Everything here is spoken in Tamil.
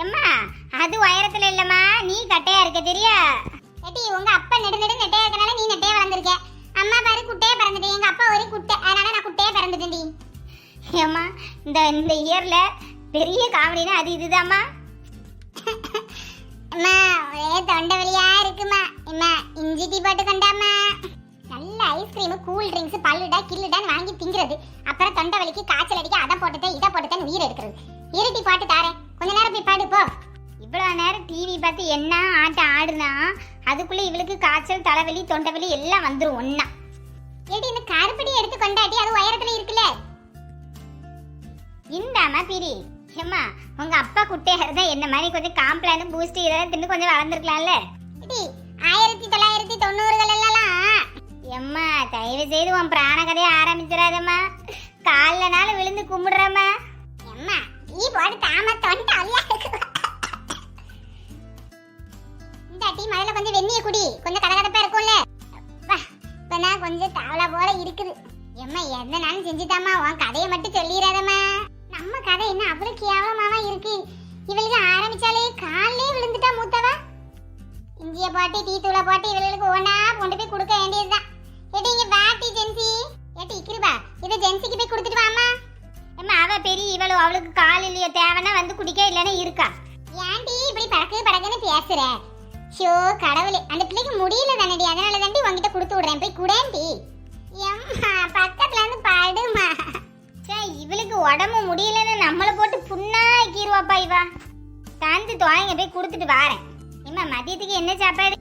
ஏம்மா அது உயரத்துல இல்லம்மா, நீ கட்டையா இருக்க தெரியா? ஏடி உங்க அப்பா நெடு நெட்டையா இருக்கனால நீ நெட்டையா வளர்ந்துருக்க. அம்மா பாரு குட்டையா பிறந்துட்டேன். எங்க அப்பா ஒரு குட்டை, அதனால நான் குட்டையா பிறந்துட்டேன்டி. ஏம்மா இந்த இந்த இயர்ல பெரிய காமெடினா அது இதுதாம்மா. அம்மா ஒரே தொண்டை வலியா இருக்குமா. அம்மா இஞ்சி டீ போட்டு கொண்டாம்மா. நல்ல ஐஸ்கிரீம், கூல் ட்ரிங்க்ஸ், பல்லுடா கில்லுடான்னு வாங்கி திங்கிறது. அப்புறம் தொண்டை வலிக்கு காய்ச்சல் அடிக்க அதை போட்டுட்டேன் இதை போட்டுட்டேன் உயிர் எடுக்கிறது. இருட்டி பாட்டு தாரேன், கொஞ்ச நேரம் போய் பாடு போ. இவ்வளோ நேரம் டிவி பார்த்து என்ன ஆட்டம் ஆடுனா அதுக்குள்ள இவளுக்கு காய்ச்சல், தலைவலி, தொண்டைவலி எல்லாம் வந்துடும் ஒன்னா. ஏடி இந்த கருப்படி எடுத்து கொண்டாட்டி, அது உயரத்துல இருக்குல்ல. இந்தாம்மா பிரி. ஏம்மா உங்க அப்பா குட்டையா இருந்தா என்ன மாதிரி கொஞ்சம் காம்ப்ளான், பூஸ்ட் இதெல்லாம் தின்னு கொஞ்சம் வளர்ந்துருக்கலாம்ல. ஏடி 1990கள் எல்லாம் எம்மா தயவு செய்து உன் பிராண கதையை ஆரம்பிச்சிடாதம்மா. காலைல நாள் விழுந்து கும்பிடுறம்மா. அம்மா நீ போட்டு தாம தொண்டை வலியா இருக்கு. இந்த டீ முதல்ல கொஞ்சம் வெந்நிய குடி, கொஞ்சம் கதகதப்பா இருக்கும்ல. இப்ப கொஞ்சம் தாவலா போல இருக்குது. எம்மா எதனாலும் செஞ்சுதாம்மா, உன் கதையை மட்டும் சொல்லிடாதம்மா. நம்ம கதை என்ன அவ்வளவு கேவலமாவா இருக்கு. இவளுக்கு ஆரம்பிச்சாலே காலே விழுந்துட்டா மூத்தவா. இஞ்சிய போட்டு டீ தூளை போட்டு இவளுக்கு ஒவ்வொன்றா கொண்டு போய் கொடுக்க வேண்டியதுதான். ஏடி இங்க வாட்டி ஜென்சி. ஏட்டி இக்கிருபா, இதை ஜென்சிக்கு போய் கொடுத்துட்டு வாமா. அம்மா அவ பெரிய இவளோ, அவளுக்கு கால் இல்லையோ, தேவைன்னா வந்து குடிக்க, இல்லைன்னா இருக்கா. ஏன்டி இப்படி படக்கு படக்குன்னு பேசுற? ஷோ கடவுளே, அந்த பிள்ளைக்கு முடியல தானடி, அதனால தாண்டி உங்ககிட்ட கொடுத்து விடுறேன், போய் குடேன்டி. எம்மா பக்கத்துல இருந்து பாடுமா. சே இவளுக்கு உடம்பு முடியலன்னு நம்மளை போட்டு புண்ணா கீருவாப்பா இவா. தந்து துவாங்க போய் கொடுத்துட்டு வாரேன். ஏம்மா மதியத்துக்கு என்ன சாப்பாடு?